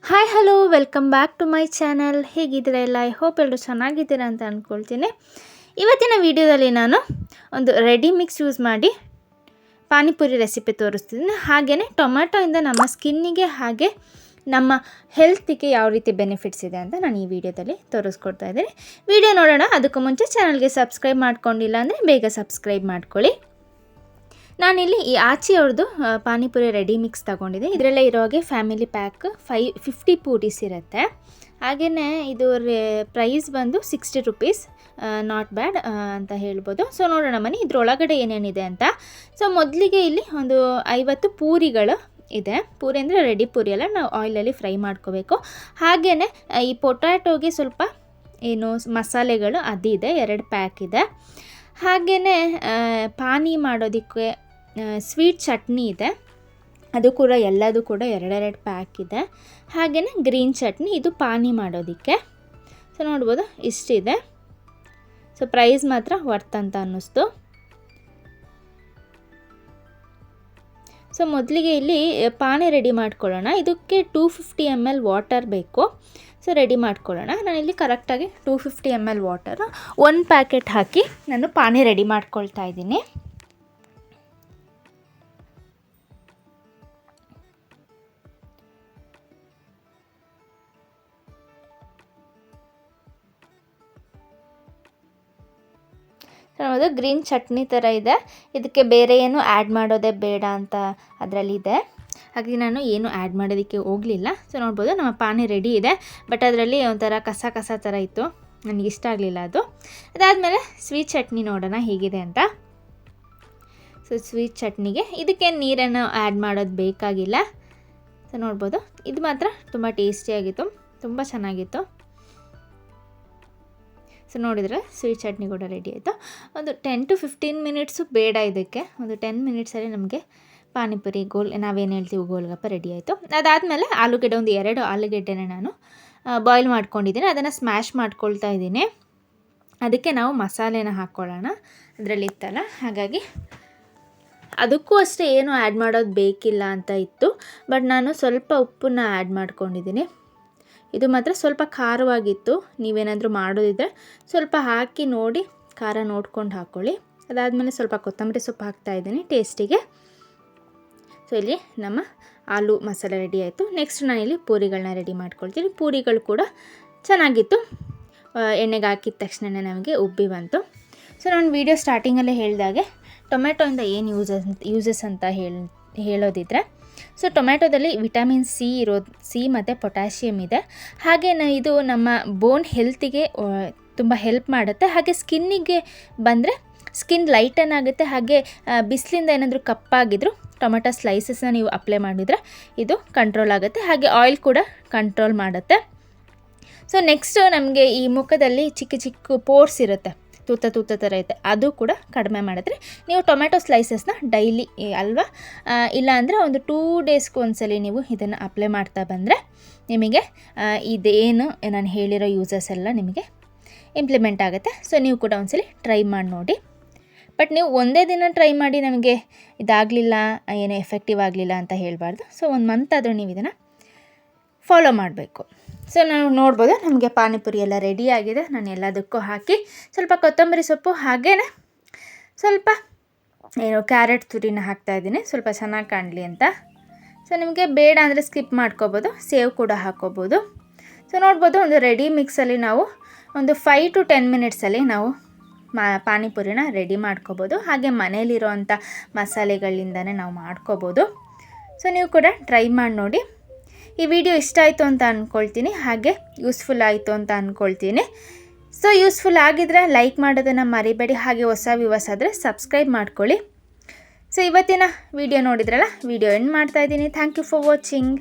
Hi hello welcome back to my channel. ಹೇಗಿದ್ದೀರಾ ಎಲ್ಲ? I hope ಎಲ್ಲರೂ ಚೆನ್ನಾಗಿದ್ದೀರಾ ಅಂತ ಅಂದ್ಕೊಳ್ತೀನಿ. ಇವತ್ತಿನ ವಿಡಿಯೋದಲ್ಲಿ ನಾನು ಒಂದು ರೆಡಿ ಮಿಕ್ಸ್ ಯೂಸ್ ಮಾಡಿ ಪಾನಿಪುರಿ ರೆಸಿಪಿ ತೋರಿಸ್ತಿದ್ದೀನಿ. ಹಾಗೆಯೇ ಟೊಮ್ಯಾಟೋಯಿಂದ ನಮ್ಮ ಸ್ಕಿನ್ನಿಗೆ ಹಾಗೆ ನಮ್ಮ ಹೆಲ್ತಿಗೆ ಯಾವ ರೀತಿ ಬೆನಿಫಿಟ್ಸ್ ಇದೆ ಅಂತ ನಾನು ಈ ವಿಡಿಯೋದಲ್ಲಿ ತೋರಿಸ್ಕೊಡ್ತಾ ಇದ್ದೀನಿ. ವಿಡಿಯೋ ನೋಡೋಣ. ಅದಕ್ಕೂ ಮುಂಚೆ ಚಾನಲ್ಗೆ ಸಬ್ಸ್ಕ್ರೈಬ್ ಮಾಡ್ಕೊಂಡಿಲ್ಲ ಅಂದರೆ ಬೇಗ ಸಬ್ಸ್ಕ್ರೈಬ್ ಮಾಡ್ಕೊಳ್ಳಿ. ನಾನಿಲ್ಲಿ ಈ ಆಚಿ ಅವ್ರದ್ದು ಪಾನಿಪುರಿ ರೆಡಿ ಮಿಕ್ಸ್ ತೊಗೊಂಡಿದ್ದೆ. ಇದರಲ್ಲೇ ಇರೋವಾಗೆ ಫ್ಯಾಮಿಲಿ ಪ್ಯಾಕ್ 50 ಪೂರೀಸ್ ಇರುತ್ತೆ. ಹಾಗೆಯೇ ಇದು ಪ್ರೈಸ್ ಬಂದು 60 ರುಪೀಸ್, ನಾಟ್ ಬ್ಯಾಡ್ ಅಂತ ಹೇಳ್ಬೋದು. ಸೊ ನೋಡೋಣ ಬನ್ನಿ ಇದರೊಳಗಡೆ ಏನೇನಿದೆ ಅಂತ. ಸೊ ಮೊದಲಿಗೆ ಇಲ್ಲಿ ಒಂದು 50 ಪೂರಿಗಳು ಇದೆ. ಪೂರಿ ಅಂದರೆ ರೆಡಿ ಪೂರಿ ಅಲ್ಲ, ನಾವು ಆಯಿಲಲ್ಲಿ ಫ್ರೈ ಮಾಡ್ಕೋಬೇಕು. ಹಾಗೆಯೇ ಈ ಪೊಟ್ಯಾಟೋಗೆ ಸ್ವಲ್ಪ ಏನು ಮಸಾಲೆಗಳು ಅದಿದೆ, 2 ಪ್ಯಾಕ್ ಇದೆ. ಹಾಗೆಯೇ ಪಾನಿ ಮಾಡೋದಕ್ಕೆ ಸ್ವೀಟ್ ಚಟ್ನಿ ಇದೆ, ಅದು ಕೂಡ ಎಲ್ಲದು ಕೂಡ 2 ಪ್ಯಾಕ್ ಇದೆ. ಹಾಗೆಯೇ ಗ್ರೀನ್ ಚಟ್ನಿ, ಇದು ಪಾನಿ ಮಾಡೋದಕ್ಕೆ. ಸೊ ನೋಡ್ಬೋದು ಇಷ್ಟಿದೆ. ಸೊ ಪ್ರೈಸ್ ಮಾತ್ರ ವರ್ತ್ ಅಂತ ಅನ್ನಿಸ್ತು. ಸೊ ಮೊದಲಿಗೆ ಇಲ್ಲಿ ಪಾನಿ ರೆಡಿ ಮಾಡ್ಕೊಳ್ಳೋಣ. ಇದಕ್ಕೆ 250 ml ವಾಟರ್ ಬೇಕು. ಸೊ ರೆಡಿ ಮಾಡ್ಕೊಳ್ಳೋಣ. ನಾನಿಲ್ಲಿ ಕರೆಕ್ಟಾಗಿ 250 ml ವಾಟರು 1 ಪ್ಯಾಕೆಟ್ ಹಾಕಿ ನಾನು ಪಾನಿ ರೆಡಿ ಮಾಡ್ಕೊಳ್ತಾ ಇದ್ದೀನಿ. ನೋಡೋದು ಗ್ರೀನ್ ಚಟ್ನಿ ಥರ ಇದೆ. ಇದಕ್ಕೆ ಬೇರೆ ಏನು ಆ್ಯಡ್ ಮಾಡೋದೇ ಬೇಡ ಅಂತ ಅದರಲ್ಲಿದೆ. ಹಾಗೆ ನಾನು ಏನು ಆ್ಯಡ್ ಮಾಡೋದಕ್ಕೆ ಹೋಗಲಿಲ್ಲ. ಸೊ ನೋಡ್ಬೋದು ನಮ್ಮ ಪಾನಿ ರೆಡಿ ಇದೆ. ಬಟ್ ಅದರಲ್ಲಿ ಒಂಥರ ಕಸ ಥರ ಇತ್ತು, ನನಗೆ ಇಷ್ಟ ಆಗಲಿಲ್ಲ ಅದು. ಅದಾದಮೇಲೆ ಸ್ವೀಟ್ ಚಟ್ನಿ ನೋಡೋಣ ಹೇಗಿದೆ ಅಂತ. ಸೊ ಸ್ವೀಟ್ ಚಟ್ನಿಗೆ ಇದಕ್ಕೆ ನೀರನ್ನು ಆ್ಯಡ್ ಮಾಡೋದು ಬೇಕಾಗಿಲ್ಲ. ಸೊ ನೋಡ್ಬೋದು ಇದು ಮಾತ್ರ ತುಂಬ ಟೇಸ್ಟಿಯಾಗಿತ್ತು, ತುಂಬ ಚೆನ್ನಾಗಿತ್ತು. ಸೊ ನೋಡಿದರೆ ಸ್ವೀಟ್ ಚಟ್ನಿ ಕೂಡ ರೆಡಿ ಆಯಿತು. ಒಂದು 10 to 15 ಮಿನಿಟ್ಸು ಬೇಡ ಇದಕ್ಕೆ, ಒಂದು 10 ಮಿನಿಟ್ಸಲ್ಲಿ ನಮಗೆ ಪಾನಿಪುರಿ ನಾವೇನು ಹೇಳ್ತೀವಿ ಗೋಲ್ಗಪ್ಪ ರೆಡಿ ಆಯಿತು. ಅದಾದಮೇಲೆ ಆಲೂಗಡ್ಡೆ ಒಂದು 2 ಆಲೂಗಡ್ಡೆನ ನಾನು ಬಾಯ್ಲ್ ಮಾಡ್ಕೊಂಡಿದ್ದೀನಿ, ಅದನ್ನು ಸ್ಮ್ಯಾಶ್ ಮಾಡ್ಕೊಳ್ತಾ ಇದ್ದೀನಿ. ಅದಕ್ಕೆ ನಾವು ಮಸಾಲೆನ ಹಾಕ್ಕೊಳ್ಳೋಣ, ಅದರಲ್ಲಿ ಇತ್ತಲ್ಲ, ಹಾಗಾಗಿ ಅದಕ್ಕೂ ಅಷ್ಟೇ ಏನು ಆ್ಯಡ್ ಮಾಡೋದು ಬೇಕಿಲ್ಲ ಅಂತ ಇತ್ತು. ಬಟ್ ನಾನು ಸ್ವಲ್ಪ ಉಪ್ಪನ್ನ ಆ್ಯಡ್ ಮಾಡ್ಕೊಂಡಿದ್ದೀನಿ. ಇದು ಮಾತ್ರ ಸ್ವಲ್ಪ ಖಾರವಾಗಿತ್ತು. ನೀವೇನಾದರೂ ಮಾಡೋದಿದ್ದರೆ ಸ್ವಲ್ಪ ಹಾಕಿ ನೋಡಿ, ಖಾರ ನೋಡ್ಕೊಂಡು ಹಾಕ್ಕೊಳ್ಳಿ. ಅದಾದಮೇಲೆ ಸ್ವಲ್ಪ ಕೊತ್ತಂಬರಿ ಸೊಪ್ಪು ಹಾಕ್ತಾಯಿದ್ದೀನಿ ಟೇಸ್ಟಿಗೆ. ಸೊ ಇಲ್ಲಿ ನಮ್ಮ ಆಲೂ ಮಸಾಲೆ ರೆಡಿ ಆಯಿತು. ನೆಕ್ಸ್ಟ್ ನಾನಿಲ್ಲಿ ಪೂರಿಗಳನ್ನ ರೆಡಿ ಮಾಡ್ಕೊಳ್ತೀನಿ. ಪೂರಿಗಳು ಕೂಡ ಚೆನ್ನಾಗಿತ್ತು, ಎಣ್ಣೆಗೆ ಹಾಕಿದ ತಕ್ಷಣವೇ ನಮಗೆ ಉಬ್ಬಿ ಬಂತು. ಸೊ ನಾನು ವಿಡಿಯೋ ಸ್ಟಾರ್ಟಿಂಗಲ್ಲೇ ಹೇಳಿದಾಗೆ ಟೊಮೆಟೊಯಿಂದ ಏನು ಯೂಸಸ್ ಅಂತ ಹೇಳೋದಿದ್ರೆ, ಸೊ ಟೊಮ್ಯಾಟೋದಲ್ಲಿ ವಿಟಮಿನ್ ಸಿ ಮತ್ತು ಪೊಟ್ಯಾಷಿಯಮ್ ಇದೆ. ಹಾಗೆ ಇದು ನಮ್ಮ ಬೋನ್ ಹೆಲ್ತಿಗೆ ತುಂಬ ಹೆಲ್ಪ್ ಮಾಡುತ್ತೆ. ಹಾಗೆ ಸ್ಕಿನ್ನಿಗೆ ಬಂದರೆ ಸ್ಕಿನ್ ಲೈಟನ್ ಆಗುತ್ತೆ. ಹಾಗೆ ಬಿಸಿಲಿಂದ ಏನಾದರೂ ಕಪ್ಪಾಗಿದ್ರು ಟೊಮೆಟೊ ಸ್ಲೈಸಸ್ನ ನೀವು ಅಪ್ಲೈ ಮಾಡಿದರೆ ಇದು ಕಂಟ್ರೋಲ್ ಆಗುತ್ತೆ. ಹಾಗೆ ಆಯಿಲ್ ಕೂಡ ಕಂಟ್ರೋಲ್ ಮಾಡುತ್ತೆ. ಸೊ ನೆಕ್ಸ್ಟು ನಮಗೆ ಈ ಮುಖದಲ್ಲಿ ಚಿಕ್ಕ ಪೋರ್ಸ್ ಇರುತ್ತೆ, ತೂತ ಥರ ಇರುತ್ತೆ, ಅದು ಕೂಡ ಕಡಿಮೆ ಮಾಡಿದ್ರೆ ನೀವು ಟೊಮೆಟೊ ಸ್ಲೈಸಸ್ನ ಡೈಲಿ ಅಲ್ವಾ, ಇಲ್ಲ ಅಂದರೆ ಒಂದು 2 ಡೇಸ್ಗೆ ಒಂದ್ಸಲಿ ನೀವು ಇದನ್ನು ಅಪ್ಲೈ ಮಾಡ್ತಾ ಬಂದರೆ ನಿಮಗೆ ಇದೇನು ನಾನು ಹೇಳಿರೋ ಯೂಸಸ್ ಎಲ್ಲ ನಿಮಗೆ ಇಂಪ್ಲಿಮೆಂಟ್ ಆಗುತ್ತೆ. ಸೊ ನೀವು ಕೂಡ ಒಂದ್ಸಲಿ ಟ್ರೈ ಮಾಡಿ ನೋಡಿ. ಬಟ್ ನೀವು ಒಂದೇ ದಿನ ಟ್ರೈ ಮಾಡಿ ನಮಗೆ ಇದಾಗಲಿಲ್ಲ, ಏನೋ ಎಫೆಕ್ಟಿವ್ ಆಗಲಿಲ್ಲ ಅಂತ ಹೇಳಬಾರ್ದು. ಸೊ 1 ಮಂತ್ ಆದರೂ ನೀವು ಇದನ್ನು ಫಾಲೋ ಮಾಡಬೇಕು. ಸೊ ನಾವು ನೋಡ್ಬೋದು ನಮಗೆ ಪಾನಿಪುರಿ ಎಲ್ಲ ರೆಡಿ ಆಗಿದೆ. ನಾನು ಎಲ್ಲದಕ್ಕೂ ಹಾಕಿ ಸ್ವಲ್ಪ ಕೊತ್ತಂಬರಿ ಸೊಪ್ಪು ಹಾಗೇ ಸ್ವಲ್ಪ ಕ್ಯಾರೆಟ್ ತುರಿನ ಹಾಕ್ತಾಯಿದ್ದೀನಿ, ಸ್ವಲ್ಪ ಚೆನ್ನಾಗಿ ಕಾಣಲಿ ಅಂತ. ಸೊ ನಿಮಗೆ ಬೇಡ ಅಂದರೆ ಸ್ಕಿಪ್ ಮಾಡ್ಕೋಬೋದು, ಸೇವ್ ಕೂಡ ಹಾಕ್ಕೋಬೋದು. ಸೊ ನೋಡ್ಬೋದು ಒಂದು ರೆಡಿ ಮಿಕ್ಸಲ್ಲಿ ನಾವು ಒಂದು 5 to 10 ಮಿನಿಟ್ಸಲ್ಲಿ ನಾವು ಪಾನಿಪುರಿನ ರೆಡಿ ಮಾಡ್ಕೋಬೋದು. ಹಾಗೆ ಮನೇಲಿರೋವಂಥ ಮಸಾಲೆಗಳಿಂದನೇ ನಾವು ಮಾಡ್ಕೋಬೋದು. ಸೊ ನೀವು ಕೂಡ ಟ್ರೈ ಮಾಡಿ ನೋಡಿ. ಈ ವಿಡಿಯೋ ಇಷ್ಟ ಆಯಿತು ಅಂತ ಅಂದ್ಕೊಳ್ತೀನಿ, ಹಾಗೆ ಯೂಸ್ಫುಲ್ ಆಯಿತು ಅಂತ ಅಂದ್ಕೊಳ್ತೀನಿ. ಸೊ ಯೂಸ್ಫುಲ್ ಆಗಿದ್ರೆ ಲೈಕ್ ಮಾಡೋದನ್ನು ಮರಿಬೇಡಿ. ಹಾಗೆ ಹೊಸ ವ್ಯೂವರ್ಸ್ ಆದರೆ ಸಬ್ಸ್ಕ್ರೈಬ್ ಮಾಡ್ಕೊಳ್ಳಿ. ಸೊ ಇವತ್ತಿನ ವಿಡಿಯೋ ನೋಡಿದ್ರಲ್ಲ, ವಿಡಿಯೋ ಎಂಡ್ ಮಾಡ್ತಾಯಿದ್ದೀನಿ. Thank you for watching.